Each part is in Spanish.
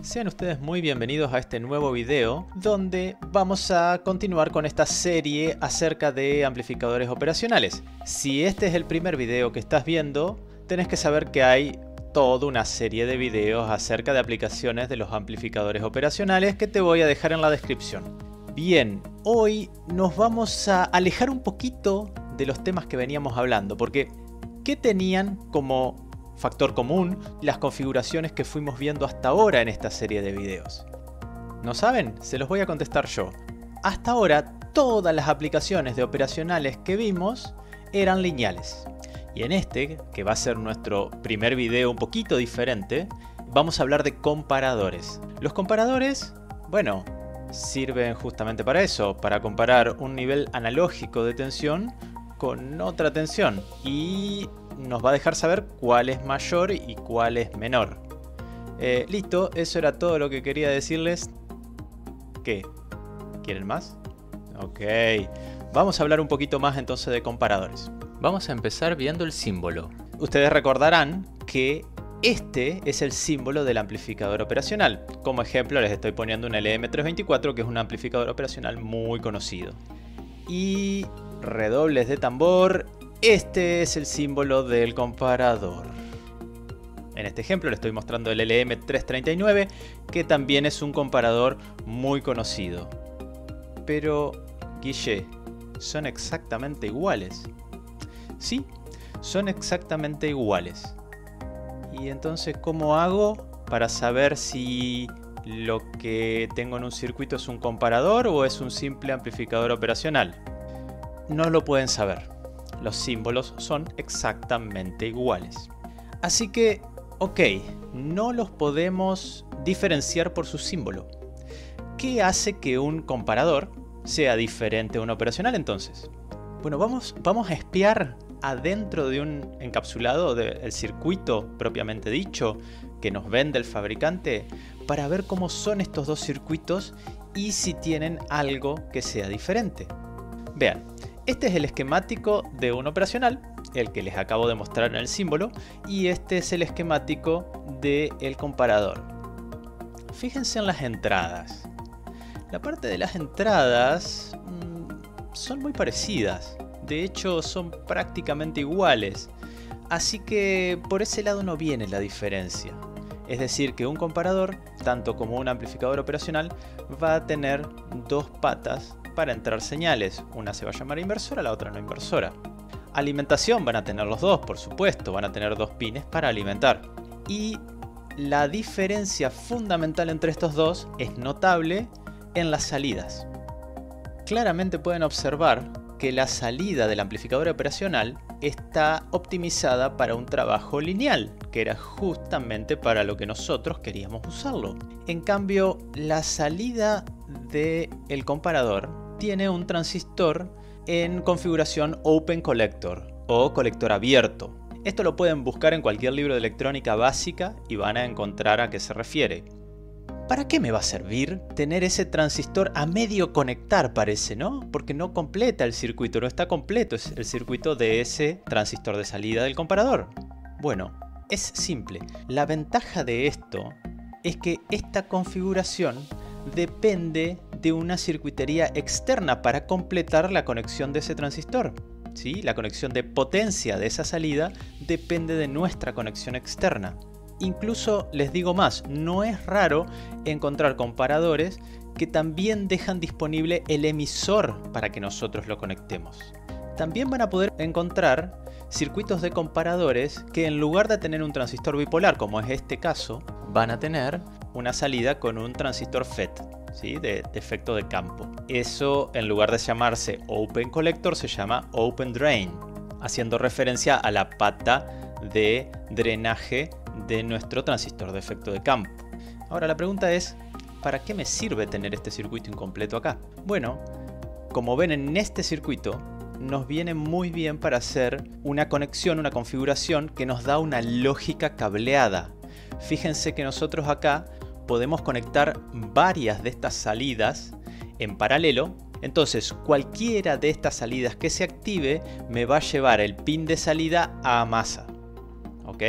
Sean ustedes muy bienvenidos a este nuevo video donde vamos a continuar con esta serie acerca de amplificadores operacionales. Si este es el primer video que estás viendo, tenés que saber que hay toda una serie de videos acerca de aplicaciones de los amplificadores operacionales que te voy a dejar en la descripción. Bien, hoy nos vamos a alejar un poquito de los temas que veníamos hablando, porque ¿qué tenían como factor común las configuraciones que fuimos viendo hasta ahora en esta serie de videos? ¿No saben? Se los voy a contestar yo. Hasta ahora todas las aplicaciones de operacionales que vimos eran lineales. Y en este, que va a ser nuestro primer video un poquito diferente, vamos a hablar de comparadores. Los comparadores, bueno, sirven justamente para eso, para comparar un nivel analógico de tensión con otra tensión. Y nos va a dejar saber cuál es mayor y cuál es menor. Listo, eso era todo lo que quería decirles. ¿Qué? ¿Quieren más? Ok, vamos a hablar un poquito más entonces de comparadores. Vamos a empezar viendo el símbolo. Ustedes recordarán que este es el símbolo del amplificador operacional. Como ejemplo les estoy poniendo un LM324, que es un amplificador operacional muy conocido. Y redobles de tambor. Este es el símbolo del comparador. En este ejemplo le estoy mostrando el LM339, que también es un comparador muy conocido. Pero, Guille, ¿son exactamente iguales? Sí, son exactamente iguales. Y entonces, ¿cómo hago para saber si lo que tengo en un circuito es un comparador o es un simple amplificador operacional? No lo pueden saber. Los símbolos son exactamente iguales. Así que, ok, no los podemos diferenciar por su símbolo. ¿Qué hace que un comparador sea diferente a un operacional entonces? Bueno, vamos a espiar adentro de un encapsulado del circuito propiamente dicho que nos vende el fabricante para ver cómo son estos dos circuitos y si tienen algo que sea diferente. Vean. Este es el esquemático de un operacional, el que les acabo de mostrar en el símbolo, y este es el esquemático del comparador. Fíjense en las entradas. La parte de las entradas son muy parecidas, de hecho son prácticamente iguales, así que por ese lado no viene la diferencia. Es decir, que un comparador, tanto como un amplificador operacional, va a tener dos patas para entrar señales. Una se va a llamar inversora, la otra no inversora. Alimentación van a tener los dos, por supuesto, van a tener dos pines para alimentar. Y la diferencia fundamental entre estos dos es notable en las salidas. Claramente pueden observar que la salida del amplificador operacional está optimizada para un trabajo lineal, que era justamente para lo que nosotros queríamos usarlo. En cambio, la salida del comparador tiene un transistor en configuración Open Collector o colector abierto. Esto lo pueden buscar en cualquier libro de electrónica básica y van a encontrar a qué se refiere. ¿Para qué me va a servir tener ese transistor a medio conectar, parece, no? Porque no completa el circuito, no está completo el circuito de ese transistor de salida del comparador. Bueno, es simple. La ventaja de esto es que esta configuración depende de una circuitería externa para completar la conexión de ese transistor. ¿Sí? La conexión de potencia de esa salida depende de nuestra conexión externa. Incluso les digo más, no es raro encontrar comparadores que también dejan disponible el emisor para que nosotros lo conectemos. También van a poder encontrar circuitos de comparadores que en lugar de tener un transistor bipolar, como es este caso, van a tener una salida con un transistor FET, ¿sí? de efecto de campo. Eso, en lugar de llamarse Open Collector, se llama Open Drain, haciendo referencia a la pata de drenaje de nuestro transistor de efecto de campo. Ahora la pregunta es, ¿para qué me sirve tener este circuito incompleto acá? Bueno, como ven en este circuito, nos viene muy bien para hacer una conexión, una configuración que nos da una lógica cableada. Fíjense que nosotros acá podemos conectar varias de estas salidas en paralelo. Entonces cualquiera de estas salidas que se active me va a llevar el pin de salida a masa. ¿Ok?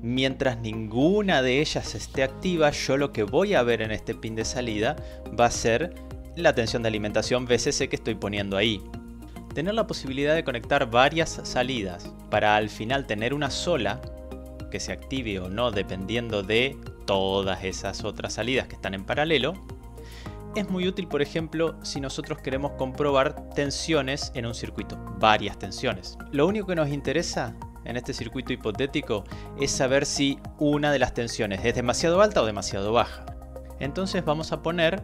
Mientras ninguna de ellas esté activa, yo lo que voy a ver en este pin de salida va a ser la tensión de alimentación VCC que estoy poniendo ahí. Tener la posibilidad de conectar varias salidas para al final tener una sola que se active o no dependiendo de todas esas otras salidas que están en paralelo, es muy útil, por ejemplo, si nosotros queremos comprobar tensiones en un circuito, varias tensiones. Lo único que nos interesa en este circuito hipotético es saber si una de las tensiones es demasiado alta o demasiado baja. Entonces vamos a poner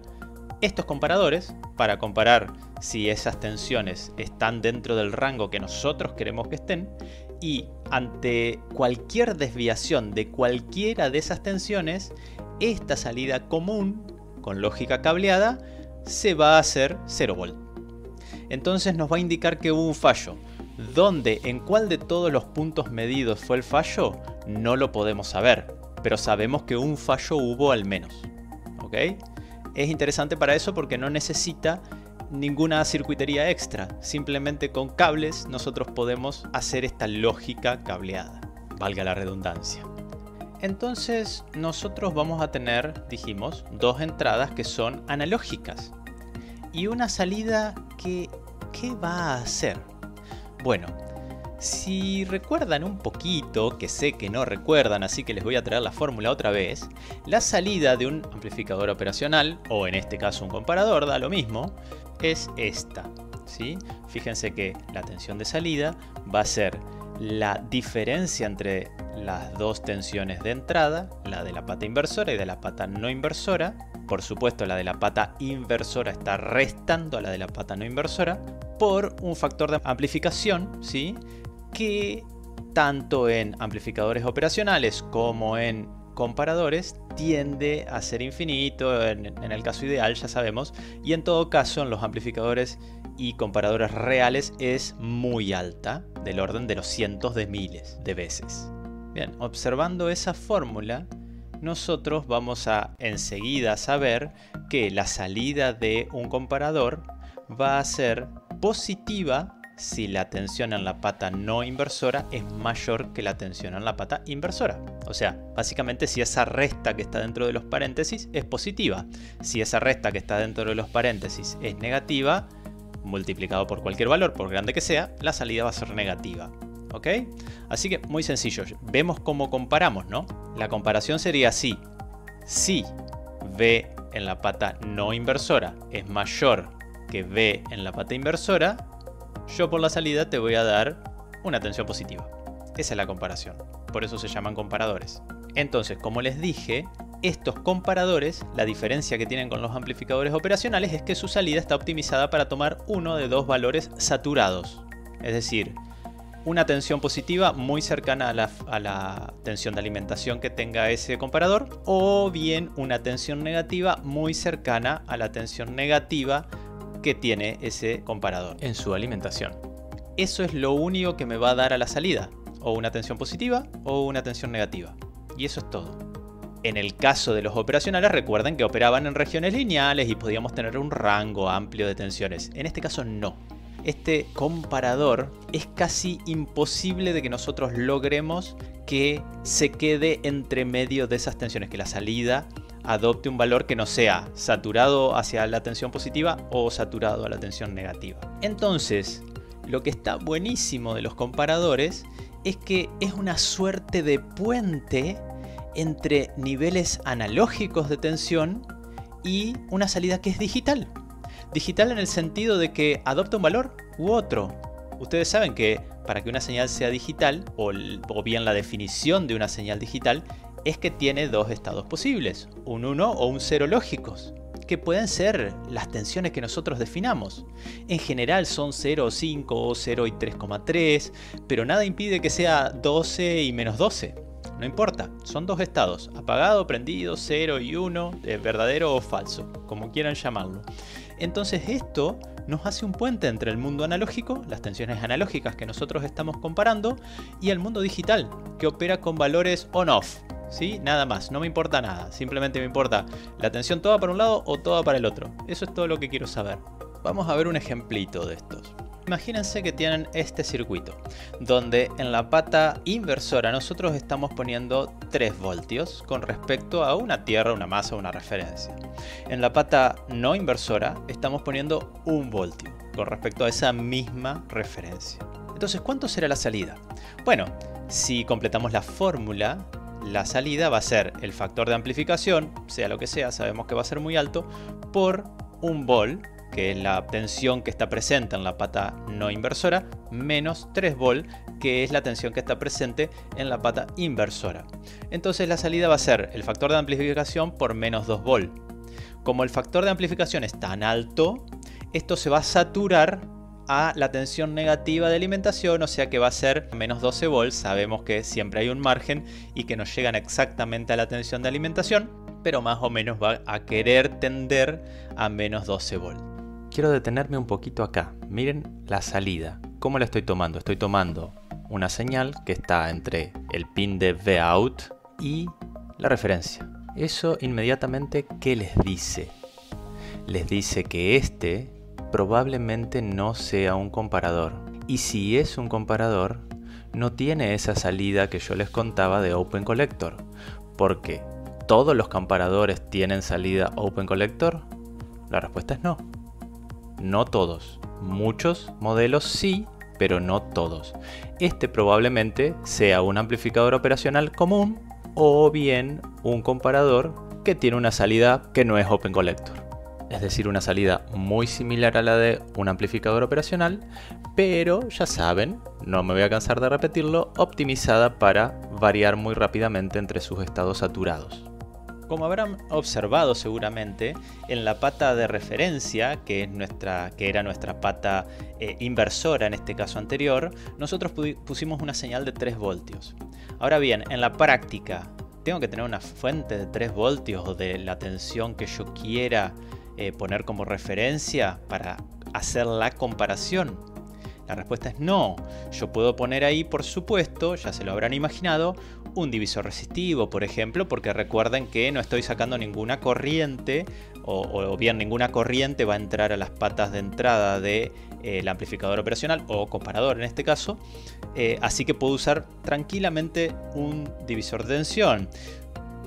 estos comparadores para comparar si esas tensiones están dentro del rango que nosotros queremos que estén, y ante cualquier desviación de cualquiera de esas tensiones, esta salida común con lógica cableada se va a hacer 0 volt. Entonces nos va a indicar que hubo un fallo. ¿Dónde, en cuál de todos los puntos medidos fue el fallo? No lo podemos saber, pero sabemos que un fallo hubo al menos. ¿Ok? Es interesante para eso porque no necesita ninguna circuitería extra. Simplemente con cables nosotros podemos hacer esta lógica cableada. Valga la redundancia. Entonces nosotros vamos a tener, dijimos, dos entradas que son analógicas. Y una salida que, ¿qué va a hacer? Bueno, si recuerdan un poquito, que sé que no recuerdan, así que les voy a traer la fórmula otra vez, la salida de un amplificador operacional, o en este caso un comparador, da lo mismo, es esta, ¿sí? Fíjense que la tensión de salida va a ser la diferencia entre las dos tensiones de entrada, la de la pata inversora y de la pata no inversora. Por supuesto, la de la pata inversora está restando a la de la pata no inversora por un factor de amplificación, ¿sí? Que tanto en amplificadores operacionales como en comparadores tiende a ser infinito, en el caso ideal ya sabemos, y en todo caso en los amplificadores y comparadores reales es muy alta, del orden de los cientos de miles de veces. Bien, observando esa fórmula, nosotros vamos a enseguida saber que la salida de un comparador va a ser positiva si la tensión en la pata no inversora es mayor que la tensión en la pata inversora. O sea, básicamente si esa resta que está dentro de los paréntesis es positiva. Si esa resta que está dentro de los paréntesis es negativa, multiplicado por cualquier valor, por grande que sea, la salida va a ser negativa. ¿Ok? Así que muy sencillo. Vemos cómo comparamos, ¿no? La comparación sería así. Si V en la pata no inversora es mayor que V en la pata inversora, yo por la salida te voy a dar una tensión positiva. Esa es la comparación. Por eso se llaman comparadores. Entonces, como les dije, estos comparadores, la diferencia que tienen con los amplificadores operacionales es que su salida está optimizada para tomar uno de dos valores saturados. Es decir, una tensión positiva muy cercana a la tensión de alimentación que tenga ese comparador, o bien una tensión negativa muy cercana a la tensión negativa que tiene ese comparador en su alimentación. Eso es lo único que me va a dar a la salida, o una tensión positiva o una tensión negativa. Y eso es todo. En el caso de los operacionales, recuerden que operaban en regiones lineales y podíamos tener un rango amplio de tensiones. En este caso no. Este comparador es casi imposible de que nosotros logremos que se quede entre medio de esas tensiones, que la salida adopte un valor que no sea saturado hacia la tensión positiva o saturado a la tensión negativa. Entonces, lo que está buenísimo de los comparadores es que es una suerte de puente entre niveles analógicos de tensión y una salida que es digital. Digital en el sentido de que adopta un valor u otro. Ustedes saben que para que una señal sea digital, o bien la definición de una señal digital, es que tiene dos estados posibles, un 1 o un 0 lógicos, que pueden ser las tensiones que nosotros definamos. En general son 0,5 o 0 y 3,3, pero nada impide que sea 12 y menos 12. No importa, son dos estados, apagado, prendido, 0 y 1, verdadero o falso, como quieran llamarlo. Entonces esto nos hace un puente entre el mundo analógico, las tensiones analógicas que nosotros estamos comparando, y el mundo digital, que opera con valores on-off. ¿Sí? Nada más, no me importa nada, simplemente me importa la tensión toda para un lado o toda para el otro. Eso es todo lo que quiero saber. Vamos a ver un ejemplito de estos. Imagínense que tienen este circuito, donde en la pata inversora nosotros estamos poniendo 3 voltios con respecto a una tierra, una masa, una referencia. En la pata no inversora estamos poniendo 1 voltio con respecto a esa misma referencia. Entonces, ¿cuánto será la salida? Bueno, si completamos la fórmula, la salida va a ser el factor de amplificación, sea lo que sea, sabemos que va a ser muy alto, por 1 volt, que es la tensión que está presente en la pata no inversora, menos 3 volt, que es la tensión que está presente en la pata inversora. Entonces la salida va a ser el factor de amplificación por menos 2 volt. Como el factor de amplificación es tan alto, esto se va a saturar a la tensión negativa de alimentación, o sea que va a ser menos 12 volts. Sabemos que siempre hay un margen y que no llegan exactamente a la tensión de alimentación, pero más o menos va a querer tender a menos 12 volts. Quiero detenerme un poquito acá. Miren la salida. ¿Cómo la estoy tomando? Estoy tomando una señal que está entre el pin de Vout y la referencia. Eso inmediatamente, ¿qué les dice? Les dice que este probablemente no sea un comparador. Y si es un comparador, no tiene esa salida que yo les contaba de Open Collector. Porque ¿todos los comparadores tienen salida Open Collector? La respuesta es no. No todos. Muchos modelos sí, pero no todos. Este probablemente sea un amplificador operacional común o bien un comparador que tiene una salida que no es Open Collector. Es decir, una salida muy similar a la de un amplificador operacional, pero ya saben, no me voy a cansar de repetirlo, optimizada para variar muy rápidamente entre sus estados saturados. Como habrán observado seguramente, en la pata de referencia, que era nuestra pata inversora en este caso anterior, nosotros pusimos una señal de 3 voltios. Ahora bien, en la práctica, ¿tengo que tener una fuente de 3 voltios o de la tensión que yo quiera poner como referencia para hacer la comparación? La respuesta es no. Yo puedo poner ahí, por supuesto, ya se lo habrán imaginado, un divisor resistivo, por ejemplo, porque recuerden que no estoy sacando ninguna corriente o bien ninguna corriente va a entrar a las patas de entrada del amplificador operacional o comparador en este caso, así que puedo usar tranquilamente un divisor de tensión.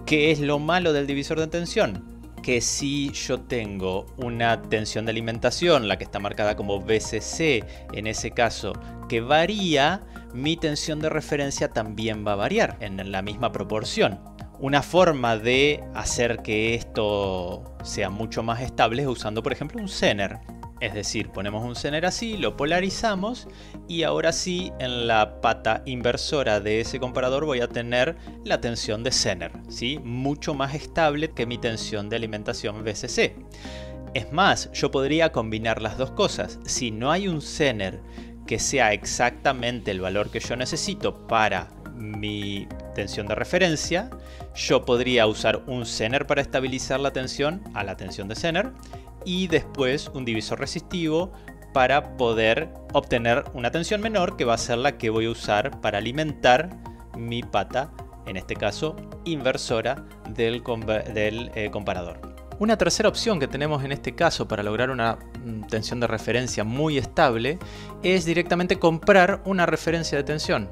¿Qué es lo malo del divisor de tensión? Que si yo tengo una tensión de alimentación, la que está marcada como VCC en ese caso, que varía, mi tensión de referencia también va a variar en la misma proporción. Una forma de hacer que esto sea mucho más estable es usando, por ejemplo, un Zener. Es decir, ponemos un Zener así, lo polarizamos y ahora sí en la pata inversora de ese comparador voy a tener la tensión de Zener, ¿sí? Mucho más estable que mi tensión de alimentación VCC. Es más, yo podría combinar las dos cosas. Si no hay un Zener que sea exactamente el valor que yo necesito para mi tensión de referencia, yo podría usar un Zener para estabilizar la tensión a la tensión de Zener y después un divisor resistivo para poder obtener una tensión menor, que va a ser la que voy a usar para alimentar mi pata, en este caso inversora del comparador. Una tercera opción que tenemos en este caso para lograr una tensión de referencia muy estable es directamente comprar una referencia de tensión.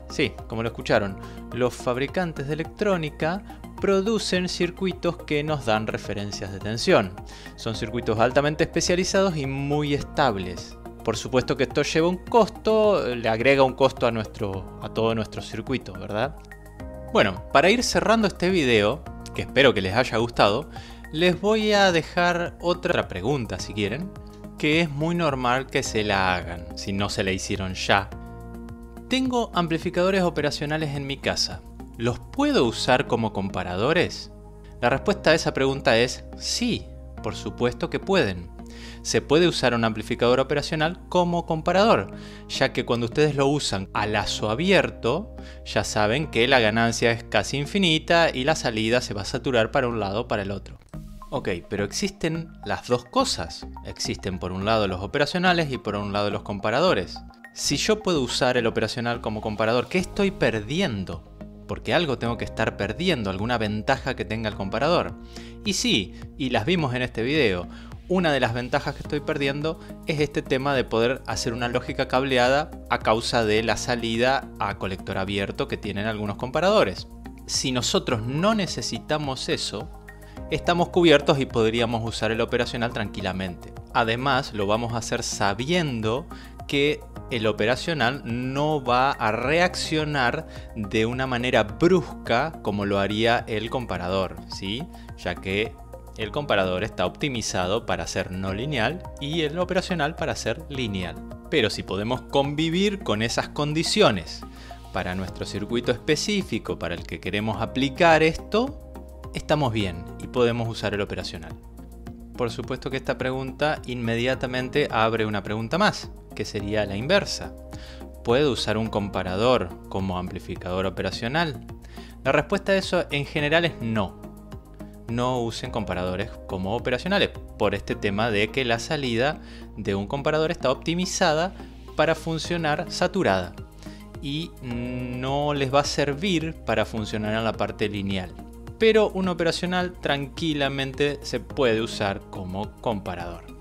Sí, como lo escucharon, los fabricantes de electrónica producen circuitos que nos dan referencias de tensión. Son circuitos altamente especializados y muy estables. Por supuesto que esto lleva un costo, le agrega un costo a todo nuestro circuito, ¿verdad? Bueno, para ir cerrando este video, que espero que les haya gustado, les voy a dejar otra pregunta si quieren, que es muy normal que se la hagan, si no se la hicieron ya. Tengo amplificadores operacionales en mi casa. ¿Los puedo usar como comparadores? La respuesta a esa pregunta es sí, por supuesto que pueden. Se puede usar un amplificador operacional como comparador, ya que cuando ustedes lo usan a lazo abierto, ya saben que la ganancia es casi infinita y la salida se va a saturar para un lado o para el otro. Ok, pero existen las dos cosas. Existen por un lado los operacionales y por un lado los comparadores. Si yo puedo usar el operacional como comparador, ¿qué estoy perdiendo? Porque algo tengo que estar perdiendo, alguna ventaja que tenga el comparador. Y sí, y las vimos en este video, una de las ventajas que estoy perdiendo es este tema de poder hacer una lógica cableada a causa de la salida a colector abierto que tienen algunos comparadores. Si nosotros no necesitamos eso, estamos cubiertos y podríamos usar el operacional tranquilamente. Además, lo vamos a hacer sabiendo que el operacional no va a reaccionar de una manera brusca como lo haría el comparador, ¿sí? Ya que el comparador está optimizado para ser no lineal y el operacional para ser lineal. Pero si podemos convivir con esas condiciones para nuestro circuito específico para el que queremos aplicar esto, estamos bien y podemos usar el operacional. Por supuesto que esta pregunta inmediatamente abre una pregunta más, que sería la inversa. ¿Puedo usar un comparador como amplificador operacional? La respuesta a eso en general es no. No usen comparadores como operacionales por este tema de que la salida de un comparador está optimizada para funcionar saturada y no les va a servir para funcionar en la parte lineal. Pero un operacional tranquilamente se puede usar como comparador.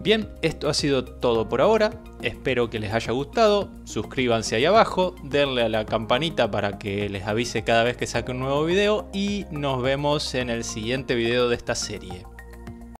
Bien, esto ha sido todo por ahora. Espero que les haya gustado. Suscríbanse ahí abajo, denle a la campanita para que les avise cada vez que saque un nuevo video y nos vemos en el siguiente video de esta serie.